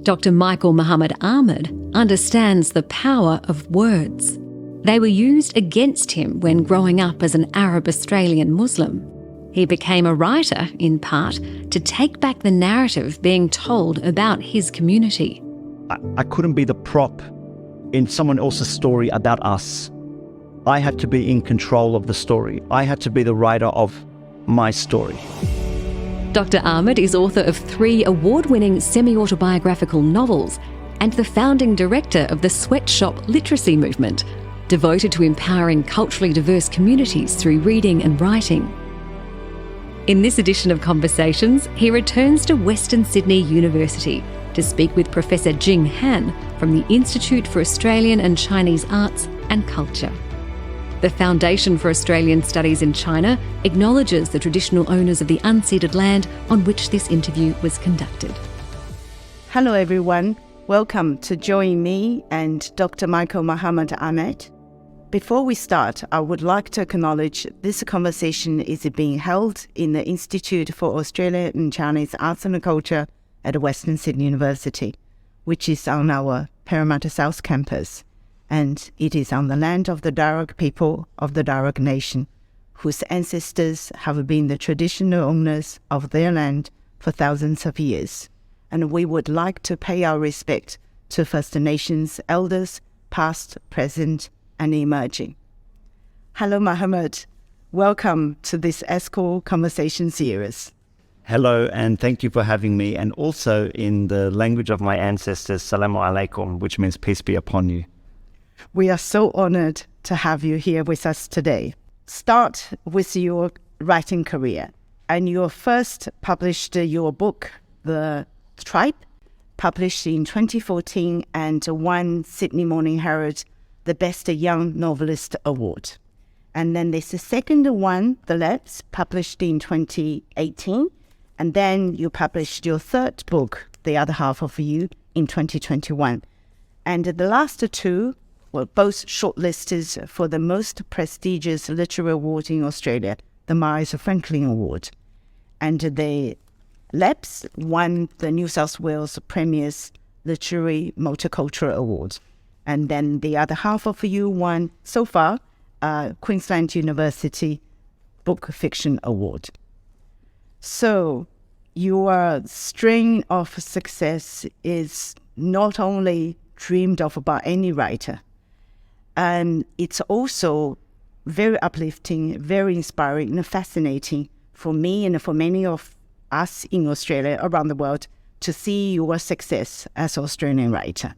Dr. Michael Mohammed Ahmad understands the power of words. They were used against him when growing up as an Arab Australian Muslim. He became a writer, in part, to take back the narrative being told about his community. I couldn't be the prop in someone else's story about us. I had to be in control of the story. I had to be the writer of my story. Dr. Ahmad is author of 3 award-winning semi-autobiographical novels and the founding director of the Sweatshop literacy movement, devoted to empowering culturally diverse communities through reading and writing. In this edition of Conversations, he returns to Western Sydney University to speak with Professor Jing Han from the Institute for Australian and Chinese Arts and Culture. The Foundation for Australian Studies in China acknowledges the traditional owners of the unceded land on which this interview was conducted. Hello everyone, welcome to join me and Dr. Michael Mohammed Ahmad. Before we start, I would like to acknowledge this conversation is being held in the Institute for Australian and Chinese Arts and Culture at Western Sydney University, which is on our Parramatta South campus. And it is on the land of the Darug people of the Darug Nation, whose ancestors have been the traditional owners of their land for thousands of years. And we would like to pay our respect to First Nations elders, past, present, and emerging. Hello, Mohammed. Welcome to this ASCOR conversation series. Hello, and thank you for having me. And also in the language of my ancestors, Salamu Alaikum, which means peace be upon you. We are so honored to have you here with us today. Start with your writing career. And you first published your book, The Tribe, published in 2014 and won Sydney Morning Herald the Best Young Novelist Award. And then there's the second one, The Lebs, published in 2018. And then you published your third book, The Other Half of You, in 2021. And the last 2 were both shortlisted for the most prestigious literary award in Australia, the Miles Franklin Award. And the Lebs won the New South Wales Premier's Literary Multicultural Award. And then The Other Half of You won, so far, Queensland University Book Fiction Award. So your string of success is not only dreamed of by any writer, and it's also very uplifting, very inspiring and fascinating for me and for many of us in Australia, around the world, to see your success as an Australian writer.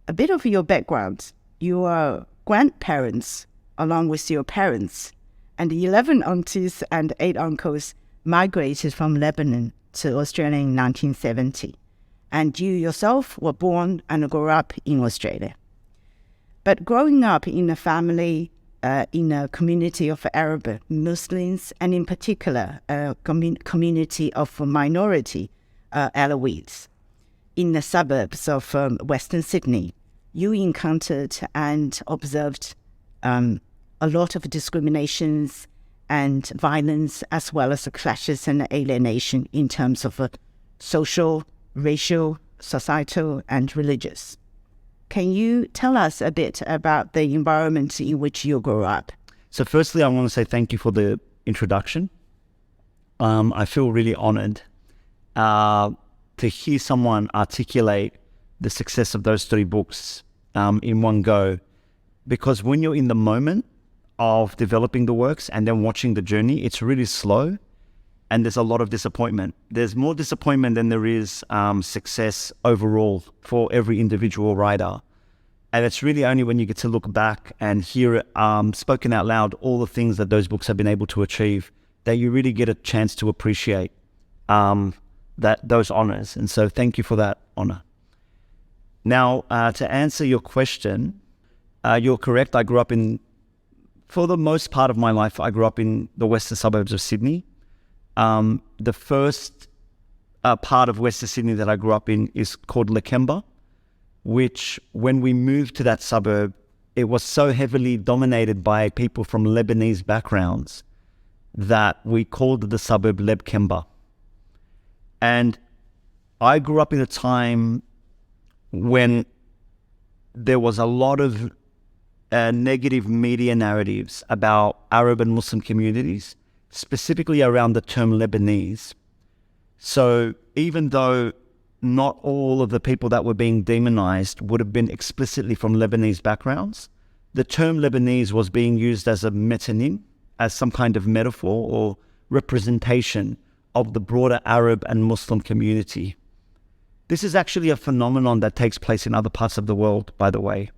A bit of your background: your grandparents, along with your parents, and 11 aunties and 8 uncles migrated from Lebanon to Australia in 1970. And you yourself were born and grew up in Australia. But growing up in a family, in a community of Arab Muslims, and in particular, a community of minority Alawites, in the suburbs of Western Sydney, you encountered and observed a lot of discriminations and violence, as well as clashes and alienation in terms of social, racial, societal, and religious. Can you tell us a bit about the environment in which you grew up? So firstly, I want to say thank you for the introduction. I feel really honored to hear someone articulate the success of those 3 books in one go. Because when you're in the moment of developing the works and then watching the journey, it's really slow and there's a lot of disappointment. There's more disappointment than there is success overall for every individual writer. And it's really only when you get to look back and hear it spoken out loud, all the things that those books have been able to achieve, that you really get a chance to appreciate those honors. And so thank you for that honor. Now, to answer your question, you're correct. I grew up for the most part of my life, I grew up in the western suburbs of Sydney. The first part of Western Sydney that I grew up in is called Lakemba, which when we moved to that suburb, it was so heavily dominated by people from Lebanese backgrounds that we called the suburb Lebkemba. And I grew up in a time when there was a lot of negative media narratives about Arab and Muslim communities, specifically around the term Lebanese. So even though not all of the people that were being demonized would have been explicitly from Lebanese backgrounds, the term Lebanese was being used as a metonym, as some kind of metaphor or representation of the broader Arab and Muslim community. This is actually a phenomenon that takes place in other parts of the world, by the way.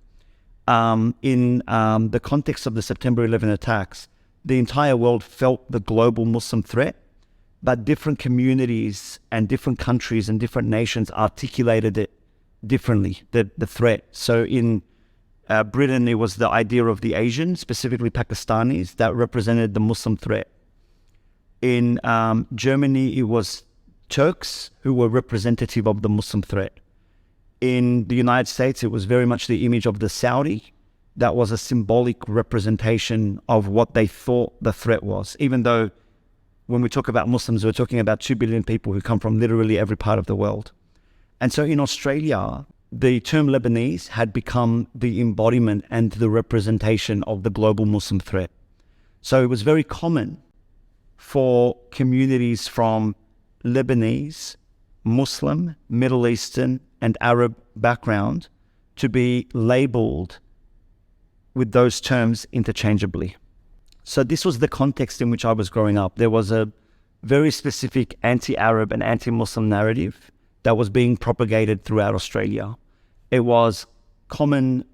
In the context of the September 11 attacks, the entire world felt the global Muslim threat, but different communities and different countries and different nations articulated it differently, the threat. So in Britain, it was the idea of the Asian, specifically Pakistanis, that represented the Muslim threat. In Germany, it was Turks who were representative of the Muslim threat. In the United States, it was very much the image of the Saudi that was a symbolic representation of what they thought the threat was, even though when we talk about Muslims, we're talking about 2 billion people who come from literally every part of the world. And so in Australia, the term Lebanese had become the embodiment and the representation of the global Muslim threat. So it was very common for communities from Lebanese, Muslim, Middle Eastern, and Arab background to be labeled with those terms interchangeably. So this was the context in which I was growing up. There was a very specific anti-Arab and anti-Muslim narrative that was being propagated throughout Australia. It was common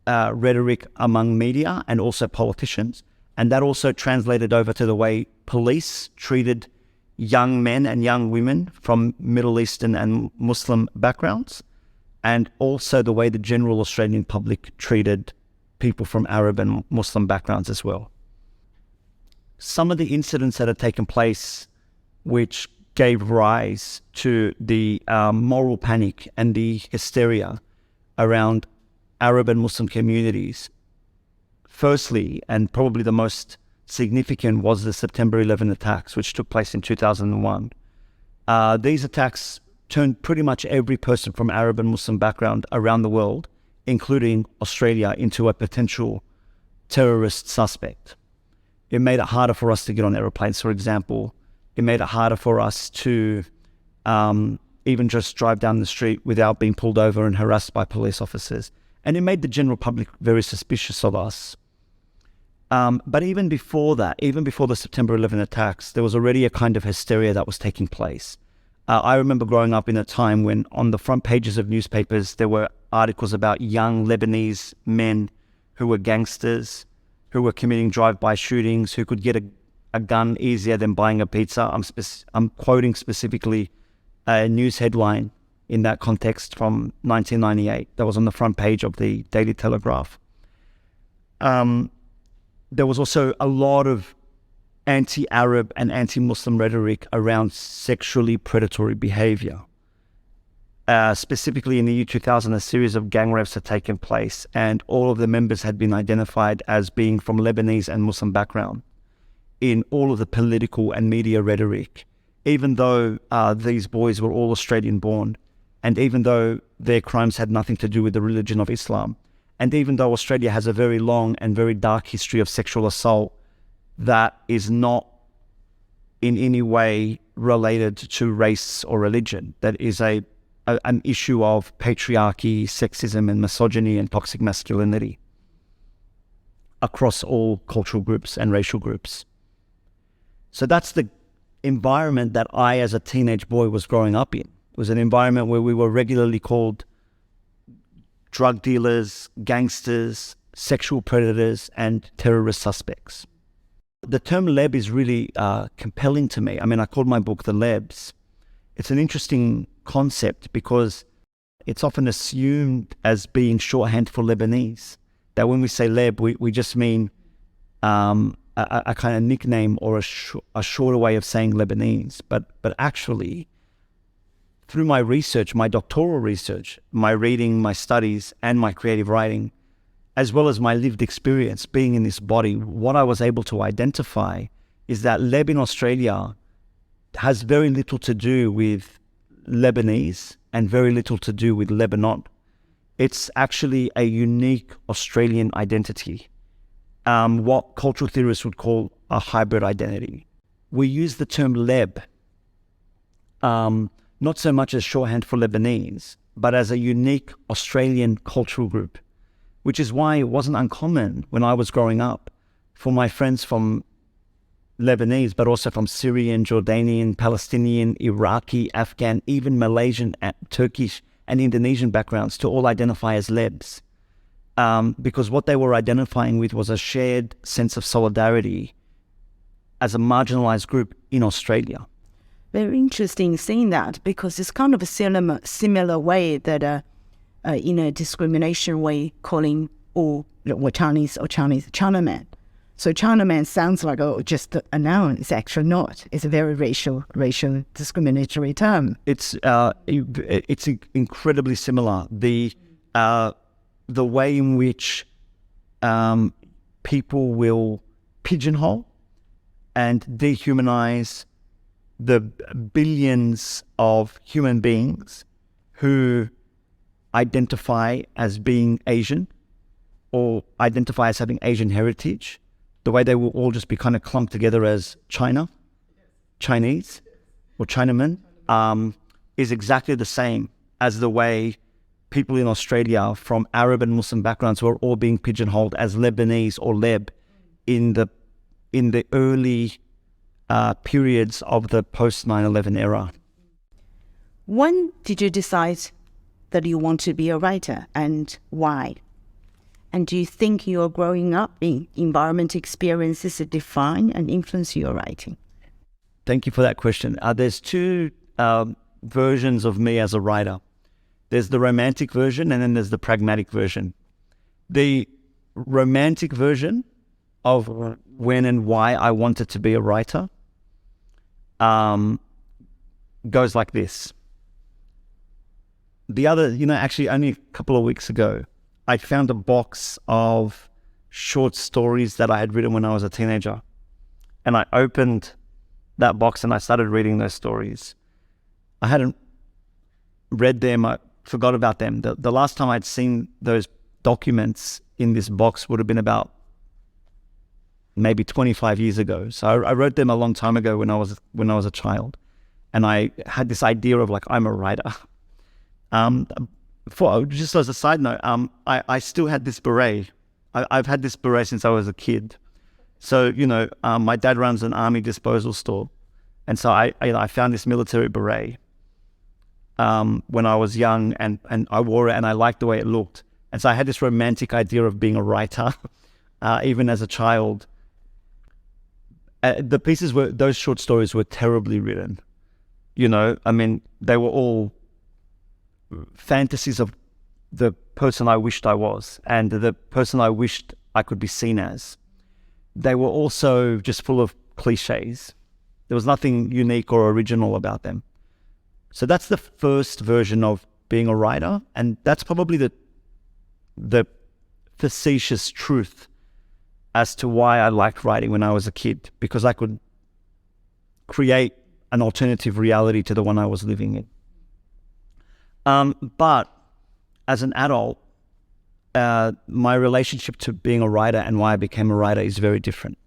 rhetoric among media and also politicians, and that also translated over to the way police treated young men and young women from Middle Eastern and Muslim backgrounds, and also the way the general Australian public treated people from Arab and Muslim backgrounds as well. Some of the incidents that had taken place which gave rise to the moral panic and the hysteria around Arab and Muslim communities, firstly, and probably the most significant, was the September 11 attacks, which took place in 2001. These attacks turned pretty much every person from Arab and Muslim background around the world, including Australia, into a potential terrorist suspect. It made it harder for us to get on aeroplanes, for example. It made it harder for us to even just drive down the street without being pulled over and harassed by police officers. And it made the general public very suspicious of us. But even before that, even before the September 11 attacks, there was already a kind of hysteria that was taking place. I remember growing up in a time when on the front pages of newspapers, there were articles about young Lebanese men who were gangsters, who were committing drive-by shootings, who could get a gun easier than buying a pizza. I'm quoting specifically a news headline in that context from 1998 that was on the front page of the Daily Telegraph. There was also a lot of anti-Arab and anti-Muslim rhetoric around sexually predatory behavior. Specifically in the year 2000, a series of gang rapes had taken place, and all of the members had been identified as being from Lebanese and Muslim background in all of the political and media rhetoric, even though these boys were all Australian born, and even though their crimes had nothing to do with the religion of Islam, and even though Australia has a very long and very dark history of sexual assault that is not in any way related to race or religion, that is an issue of patriarchy, sexism, and misogyny and toxic masculinity across all cultural groups and racial groups. So that's the environment that I, as a teenage boy, was growing up in. It was an environment where we were regularly called drug dealers, gangsters, sexual predators, and terrorist suspects. The term Leb is really compelling to me. I mean, I called my book The Lebs. It's an interesting concept because it's often assumed as being shorthand for Lebanese. That when we say Leb, we just mean a kind of nickname or a shorter way of saying Lebanese. But actually, through my research, my doctoral research, my reading, my studies, and my creative writing, as well as my lived experience being in this body, what I was able to identify is that Leb in Australia has very little to do with Lebanese and very little to do with Lebanon. It's actually a unique Australian identity, what cultural theorists would call a hybrid identity. We use the term Leb, not so much as shorthand for Lebanese, but as a unique Australian cultural group, which is why it wasn't uncommon when I was growing up for my friends from Lebanese, but also from Syrian, Jordanian, Palestinian, Iraqi, Afghan, even Malaysian, Turkish, and Indonesian backgrounds to all identify as Lebs. Because what they were identifying with was a shared sense of solidarity as a marginalized group in Australia. Very interesting seeing that, because it's kind of a similar way that in a discrimination way calling all Chinese Chinaman. So Chinaman sounds like just a noun. It's actually not. It's a very racial discriminatory term. It's incredibly similar. The way in which people will pigeonhole and dehumanize the billions of human beings who identify as being Asian or identify as having Asian heritage, the way they will all just be kind of clumped together as Chinese, or Chinaman, is exactly the same as the way people in Australia from Arab and Muslim backgrounds were all being pigeonholed as Lebanese or Leb in the early periods of the post 9/11 era. When did you decide that you want to be a writer, and why? And do you think your growing up in environment experiences define and influence your writing? Thank you for that question. There's two versions of me as a writer. There's the romantic version, and then there's the pragmatic version. The romantic version of when and why I wanted to be a writer goes like this. Actually only a couple of weeks ago, I found a box of short stories that I had written when I was a teenager. And I opened that box and I started reading those stories. I hadn't read them, I forgot about them. The last time I'd seen those documents in this box would have been about maybe 25 years ago. So I wrote them a long time ago when I was a child. And I had this idea of like, I'm a writer. Just as a side note, I still had this beret. I've had this beret since I was a kid. So, my dad runs an army disposal store. And so I found this military beret when I was young, and I wore it and I liked the way it looked. And so I had this romantic idea of being a writer, even as a child. Those short stories were terribly written. They were all fantasies of the person I wished I was and the person I wished I could be seen as. They were also just full of cliches. There was nothing unique or original about them. So that's the first version of being a writer, and that's probably the facetious truth as to why I liked writing when I was a kid, because I could create an alternative reality to the one I was living in. But as an adult, my relationship to being a writer and why I became a writer is very different.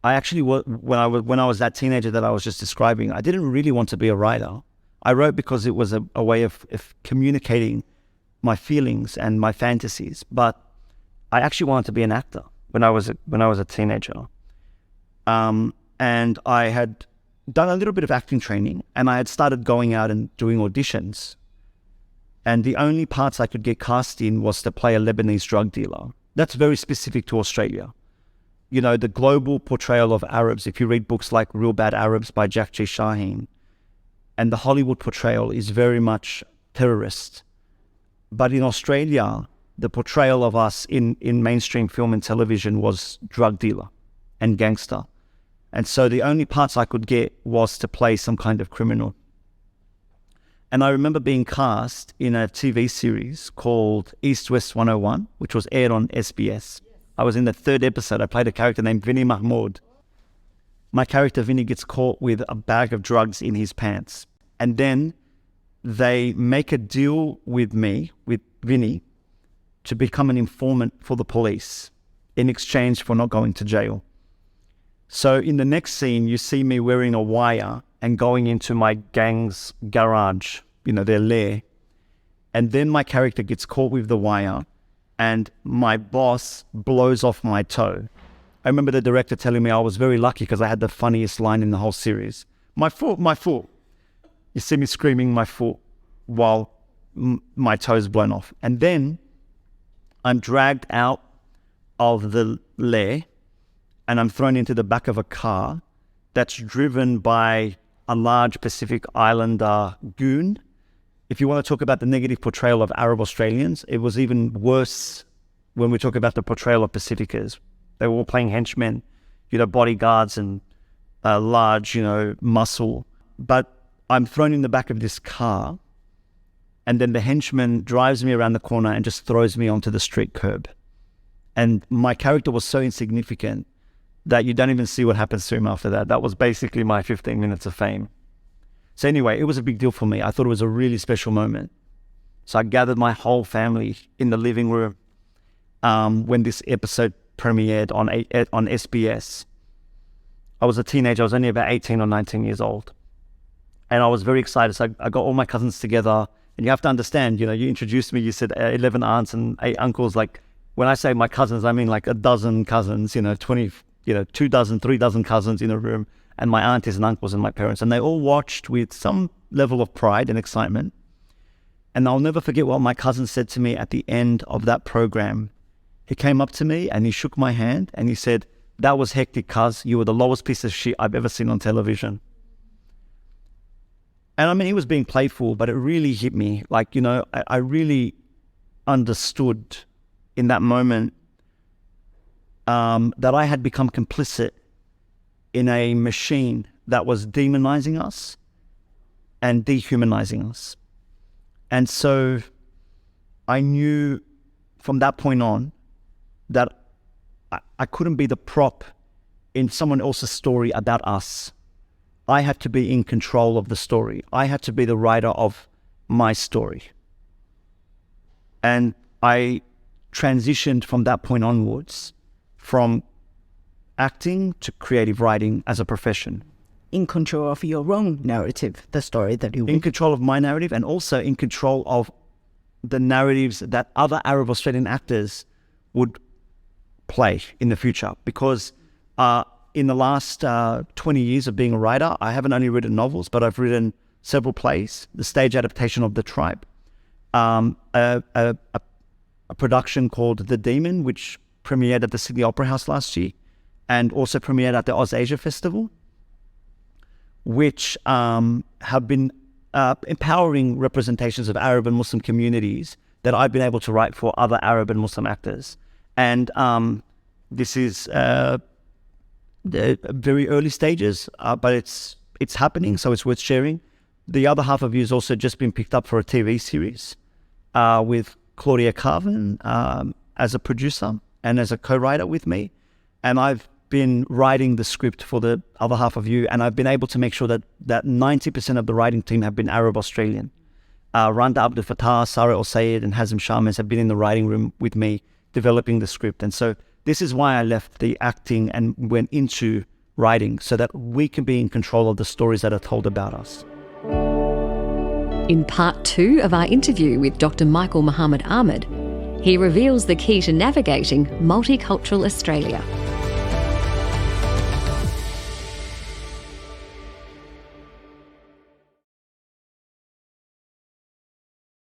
I actually, when I was that teenager that I was just describing, I didn't really want to be a writer. I wrote because it was a way of communicating my feelings and my fantasies. But I actually wanted to be an actor when I was a teenager, and I had done a little bit of acting training, and I had started going out and doing auditions. And the only parts I could get cast in was to play a Lebanese drug dealer. That's very specific to Australia. The global portrayal of Arabs, if you read books like Real Bad Arabs by Jack G. Shaheen, and the Hollywood portrayal is very much terrorist. But in Australia, the portrayal of us in mainstream film and television was drug dealer and gangster. And so the only parts I could get was to play some kind of criminal. And I remember being cast in a TV series called East West 101, which was aired on SBS. I was in the third episode. I played a character named Vinny Mahmoud. My character Vinny gets caught with a bag of drugs in his pants. And then they make a deal with me, with Vinny, to become an informant for the police in exchange for not going to jail. So in the next scene, you see me wearing a wire and going into my gang's garage, their lair. And then my character gets caught with the wire and my boss blows off my toe. I remember the director telling me I was very lucky because I had the funniest line in the whole series. My foot, my foot. You see me screaming my foot while my toe is blown off. And then I'm dragged out of the lair and I'm thrown into the back of a car that's driven by a large Pacific Islander goon. If you want to talk about the negative portrayal of Arab Australians, it was even worse when we talk about the portrayal of Pacificers. They were all playing henchmen, bodyguards and large, muscle. But I'm thrown in the back of this car and then the henchman drives me around the corner and just throws me onto the street curb. And my character was so insignificant that you don't even see what happens to him after that. That was basically my 15 minutes of fame. So anyway, it was a big deal for me. I thought it was a really special moment. So I gathered my whole family in the living room when this episode premiered on SBS. I was a teenager. I was only about 18 or 19 years old. And I was very excited. So I got all my cousins together. And you have to understand, you introduced me, you said 11 aunts and 8 uncles. Like when I say my cousins, I mean like a dozen cousins, 20, 2 dozen, 3 dozen cousins in a room. And my aunties and uncles and my parents. And they all watched with some level of pride and excitement. And I'll never forget what my cousin said to me at the end of that program. He came up to me and he shook my hand and he said, "That was hectic, cuz. You were the lowest piece of shit I've ever seen on television." And I mean, he was being playful, but it really hit me. Like, I really understood in that moment that I had become complicit in a machine that was demonizing us and dehumanizing us. And so I knew from that point on that I couldn't be the prop in someone else's story about us. I had to be in control of the story. I had to be the writer of my story. And I transitioned from that point onwards from acting to creative writing as a profession. In control of your own narrative, the story that you... In control of my narrative and also in control of the narratives that other Arab Australian actors would play in the future. Because in the last 20 years of being a writer, I haven't only written novels, but I've written several plays, the stage adaptation of The Tribe, a production called The Demon, which premiered at the Sydney Opera House last year, and also premiered at the Oz Asia Festival, which have been empowering representations of Arab and Muslim communities that I've been able to write for other Arab and Muslim actors. And this is the very early stages, but it's happening, so it's worth sharing. The other half of you has also just been picked up for a TV series with Claudia Carvin as a producer and as a co-writer with me. And I've been writing the script for the other half of you, and I've been able to make sure that 90% of the writing team have been Arab Australian. Randa Abdel Fattah, Sarah El Sayed, and Hazem Shamez have been in the writing room with me developing the script. And so this is why I left the acting and went into writing, so that we can be in control of the stories that are told about us. In part 2 of our interview with Dr. Michael Mohammed Ahmad, he reveals the key to navigating multicultural Australia.